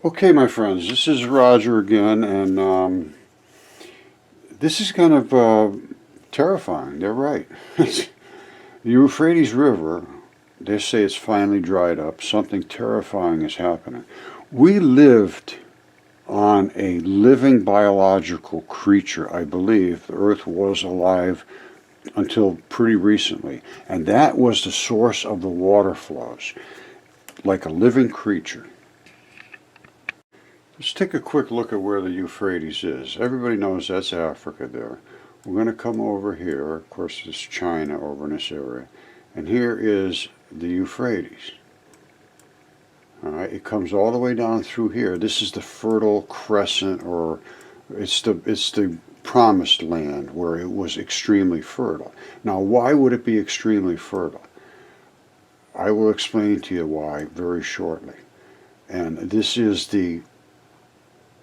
Okay, my friends, this is Roger again, and this is kind of terrifying. They're right. The Euphrates River, they say it's finally dried up. Something terrifying is happening. We lived on a living biological creature, I believe. The Earth was alive until pretty recently, and that was the source of the water flows, like a living creature. Let's take a quick look at where the Euphrates is. Everybody knows that's Africa there. We're going to come over here. Of course, there's China over in this area. And here is the Euphrates. All right, it comes all the way down through here. This is the Fertile Crescent, or it's the promised land where it was extremely fertile. Now, why would it be extremely fertile? I will explain to you why very shortly. And this is the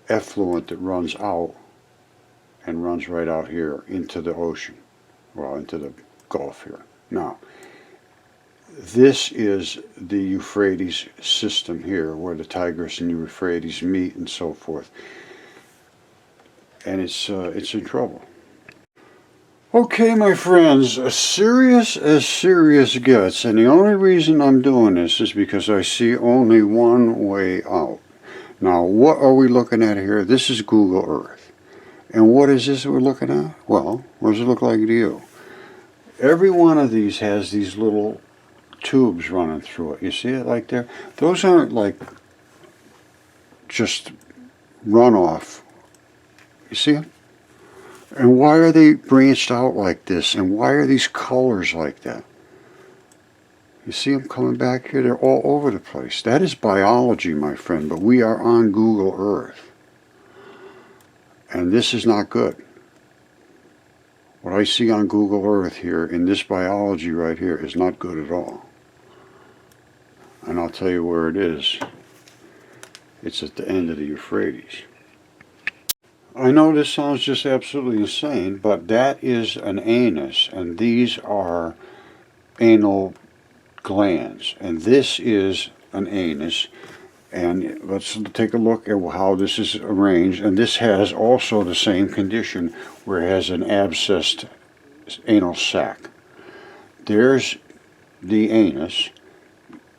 effluent that runs out and runs right out here into the ocean, well, into the Gulf here. Now, this is the Euphrates system here, where the Tigris and Euphrates meet and so forth, and it's in trouble. Okay, my friends, as serious gets, and the only reason I'm doing this is because I see only one way out. Now, what are we looking at here? This is Google Earth. And what is this we're looking at? Well, what does it look like to you? Every one of these has these little tubes running through it. You see it like there? Those aren't like just runoff. You see it? And why are they branched out like this? And why are these colors like that? You see them coming back here? They're all over the place. That is biology, my friend, but we are on Google Earth. And this is not good. What I see on Google Earth here in this biology right here is not good at all. And I'll tell you where it is. It's at the end of the Euphrates. I know this sounds just absolutely insane, but that is an anus, and these are anal glands, and this is an anus. And let's take a look at how this is arranged. And this has also the same condition, where it has an abscessed anal sac. There's the anus.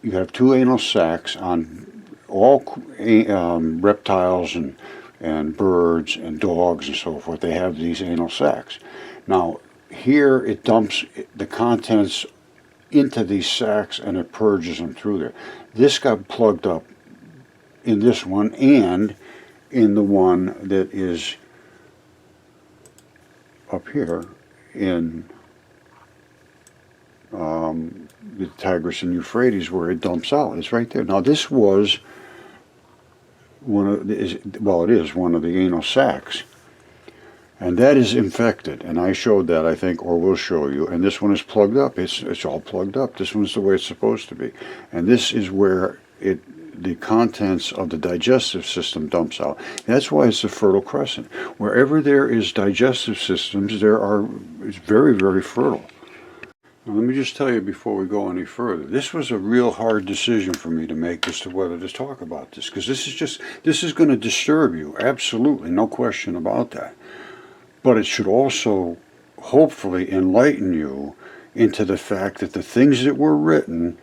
You have two anal sacs on all reptiles and birds and dogs and so forth. They have these anal sacs. Now, here it dumps the contents into these sacs and it purges them through there. This got plugged up in this one and in the one that is up here in the Tigris and Euphrates, where it dumps out. It's right there. Now, this was one of it is one of the anal sacs, and that is infected, and I showed that, I think, or will show you. And this one is plugged up. It's all plugged up. This one's the way it's supposed to be, and this is where the contents of the digestive system dumps out. That's why it's the Fertile Crescent. Wherever there is digestive systems, it's very, very fertile. Now, let me just tell you before we go any further, this was a real hard decision for me to make as to whether to talk about this, because this is going to disturb you, absolutely, no question about that. But it should also hopefully enlighten you into the fact that the things that were written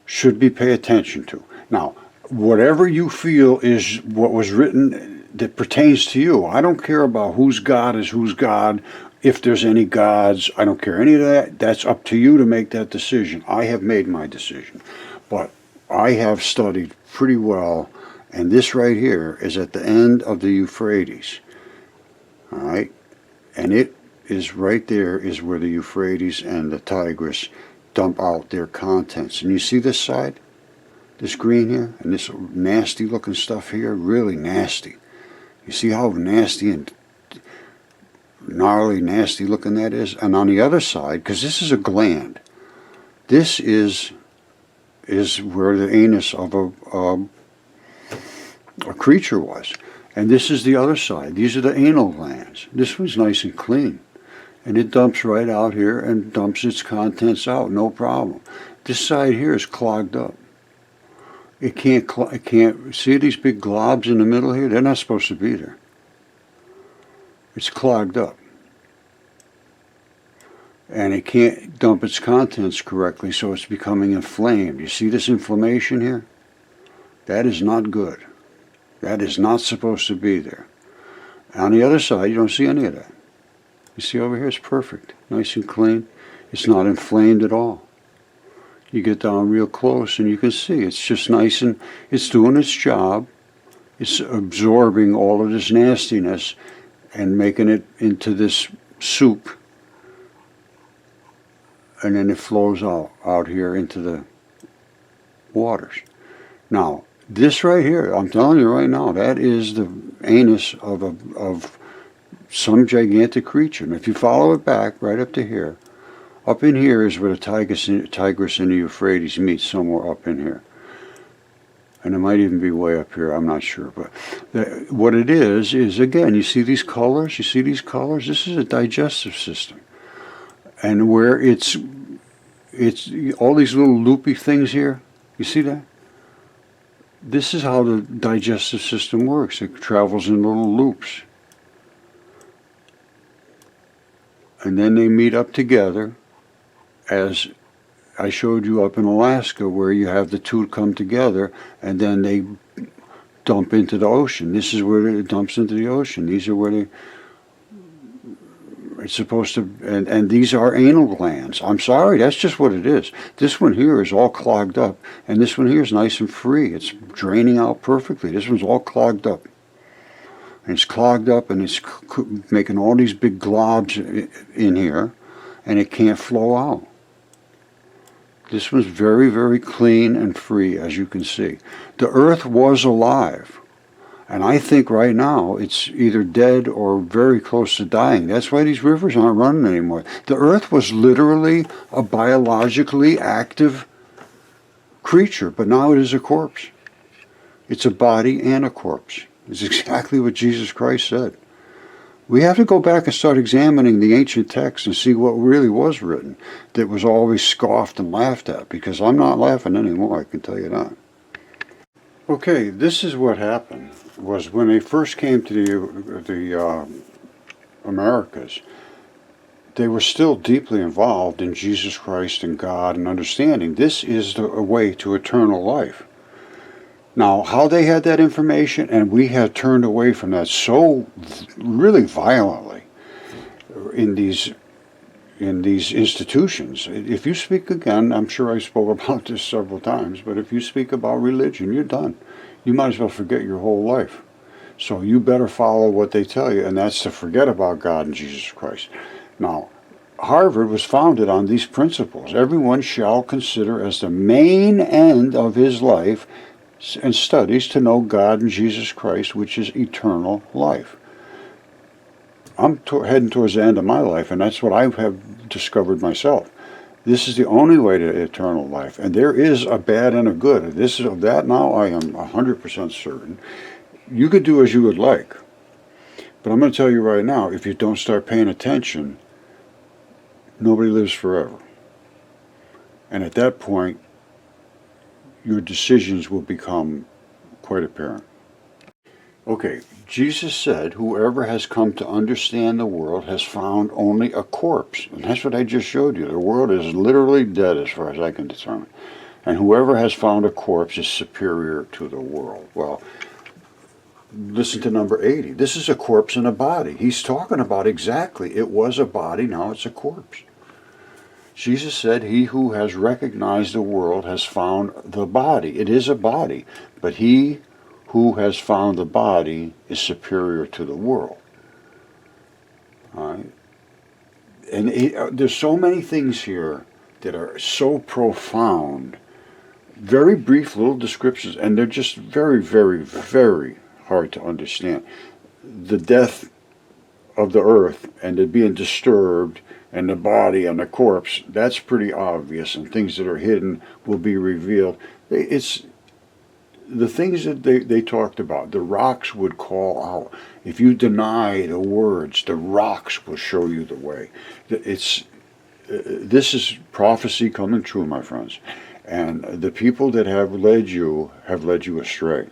should be paid attention to. Now, whatever you feel is what was written that pertains to you. I don't care about whose God is whose God, if there's any gods. I don't care any of that. That's up to you to make that decision. I have made my decision. But I have studied pretty well, and this right here is at the end of the Euphrates. All right? And it is right there is where the Euphrates and the Tigris dump out their contents. And you see this side? This green here, and this nasty looking stuff here, really nasty. You see how nasty and gnarly, nasty looking that is? And on the other side, because this is a gland, this is where the anus of a creature was. And this is the other side. These are the anal glands. This one's nice and clean. And it dumps right out here and dumps its contents out, no problem. This side here is clogged up. It can't, see these big globs in the middle here? They're not supposed to be there. It's clogged up. And it can't dump its contents correctly, so it's becoming inflamed. You see this inflammation here? That is not good. That is not supposed to be there. On the other side, you don't see any of that. You see over here, it's perfect. Nice and clean. It's not inflamed at all. You get down real close and you can see it's just nice and it's doing its job. It's absorbing all of this nastiness and making it into this soup. And then it flows out here into the waters. Now, this right here, I'm telling you right now, that is the anus of some gigantic creature. And if you follow it back right up to here, up in here is where the Tigris and the Euphrates meet, somewhere up in here. And it might even be way up here, I'm not sure. But what it is again, you see these colors? You see these colors? This is a digestive system. And where it's all these little loopy things here, you see that? This is how the digestive system works. It travels in little loops. And then they meet up together, as I showed you up in Alaska, where you have the two come together and then they dump into the ocean. This is where it dumps into the ocean. These are where it's supposed to, and these are anal glands. I'm sorry, that's just what it is. This one here is all clogged up, and this one here is nice and free. It's draining out perfectly. This one's all clogged up. And it's clogged up, and it's making all these big globs in here, and it can't flow out. This one's very, very clean and free, as you can see. The earth was alive. And I think right now it's either dead or very close to dying. That's why these rivers aren't running anymore. The earth was literally a biologically active creature, but now it is a corpse. It's a body and a corpse. It's exactly what Jesus Christ said. We have to go back and start examining the ancient texts and see what really was written that was always scoffed and laughed at, because I'm not laughing anymore, I can tell you that. Okay, this is what happened, was when they first came to the Americas, they were still deeply involved in Jesus Christ and God and understanding this is the way to eternal life. Now, how they had that information, and we had turned away from that so really violently in these institutions. If you speak again, I'm sure I spoke about this several times, but if you speak about religion, you're done. You might as well forget your whole life. So you better follow what they tell you, and that's to forget about God and Jesus Christ. Now, Harvard was founded on these principles. Everyone shall consider as the main end of his life and studies to know God and Jesus Christ, which is eternal life. I'm heading towards the end of my life, and that's what I have discovered myself. This is the only way to eternal life, and there is a bad and a good. This is of that now I am 100% certain. You could do as you would like, but I'm going to tell you right now, if you don't start paying attention, nobody lives forever. And at that point, your decisions will become quite apparent. Okay, Jesus said, whoever has come to understand the world has found only a corpse. And that's what I just showed you. The world is literally dead as far as I can determine. And whoever has found a corpse is superior to the world. Well, listen to number 80. This is a corpse in a body. He's talking about exactly, it was a body, now it's a corpse. Jesus said, he who has recognized the world has found the body. It is a body, but he who has found the body is superior to the world. All right? And there's so many things here that are so profound. Very brief little descriptions, and they're just very, very, very hard to understand. The death of the earth and it being disturbed, and the body and the corpse, that's pretty obvious, and things that are hidden will be revealed. It's the things that they talked about. The rocks would call out. If you deny the words, the rocks will show you the way. This is prophecy coming true, my friends. And the people that have led you astray.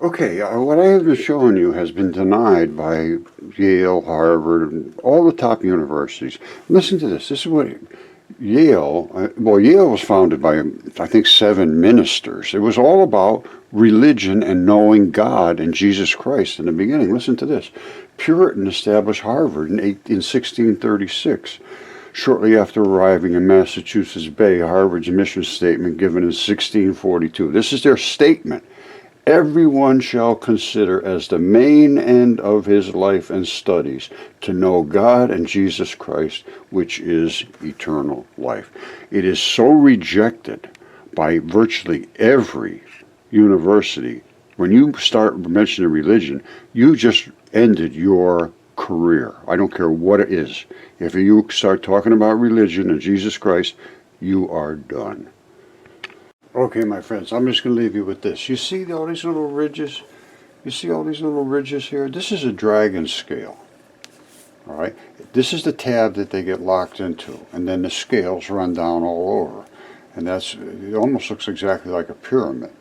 Okay, what I have been showing you has been denied by Yale, Harvard, and all the top universities. Listen to this. This is what Yale, Yale was founded by, I think, 7 ministers. It was all about religion and knowing God and Jesus Christ in the beginning. Listen to this. Puritan established Harvard in 1636. Shortly after arriving in Massachusetts Bay, Harvard's mission statement given in 1642. This is their statement. Everyone shall consider as the main end of his life and studies to know God and Jesus Christ, which is eternal life. It is so rejected by virtually every university. When you start mentioning religion, you just ended your career. I don't care what it is. If you start talking about religion and Jesus Christ, you are done. Okay, my friends, I'm just going to leave you with this. You see all these little ridges? You see all these little ridges here? This is a dragon scale. All right? This is the tab that they get locked into, and then the scales run down all over. And it almost looks exactly like a pyramid.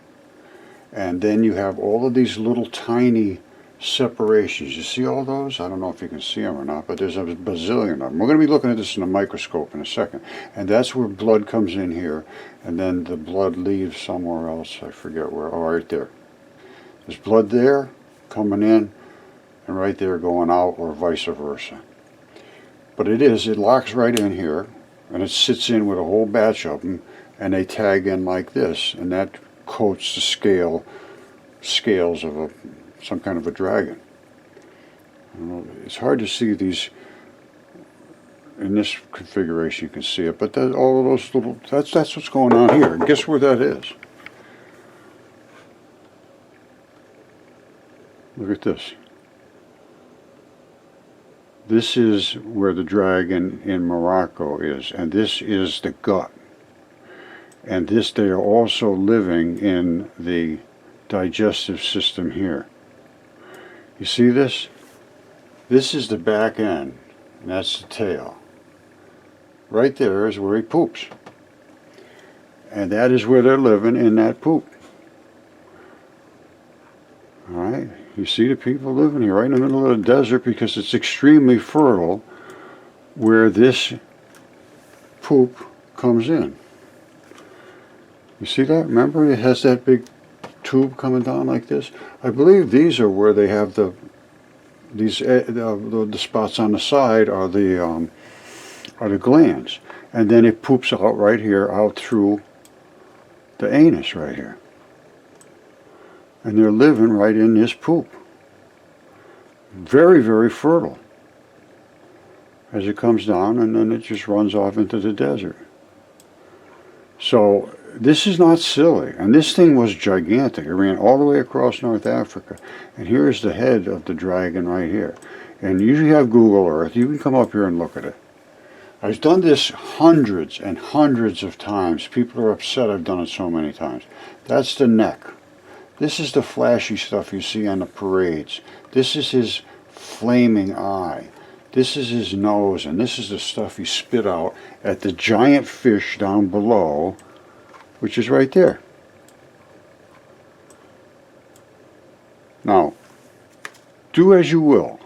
And then you have all of these little tiny separations. You see all those? I don't know if you can see them or not, but there's a bazillion of them. We're going to be looking at this in a microscope in a second. And that's where blood comes in here, and then the blood leaves somewhere else. I forget where. Oh, right there. There's blood there coming in, and right there going out, or vice versa. But it locks right in here, and it sits in with a whole batch of them, and they tag in like this, and that coats the scales of some kind of a dragon. It's hard to see these in this configuration. You can see it, but all of those little, that's what's going on here. And guess where that is? Look at this. This is where the dragon in Morocco is, and this is the gut. And they are also living in the digestive system here. You see this? This is the back end, and that's the tail. Right there is where he poops. And that is where they're living, in that poop. All right? You see the people living here right in the middle of the desert, because it's extremely fertile where this poop comes in. You see that? Remember, it has that big tube coming down like this. I believe these are where they have the spots on the side are the glands, and then it poops out right here, out through the anus right here, and they're living right in this poop. Very, very fertile as it comes down, and then it just runs off into the desert. So this is not silly, and this thing was gigantic. It ran all the way across North Africa, and here's the head of the dragon right here. And you have Google Earth. You can come up here and look at it. I've done this hundreds and hundreds of times. People are upset I've done it so many times. That's the neck. This is the flashy stuff you see on the parades. This is his flaming eye. This is his nose, and this is the stuff he spit out at the giant fish down below, which is right there. Now, do as you will.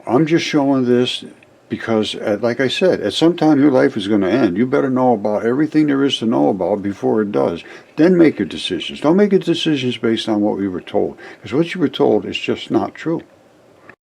I'm just showing this because, like I said, at some time your life is going to end. You better know about everything there is to know about before it does. Then make your decisions. Don't make your decisions based on what we were told, because what you were told is just not true.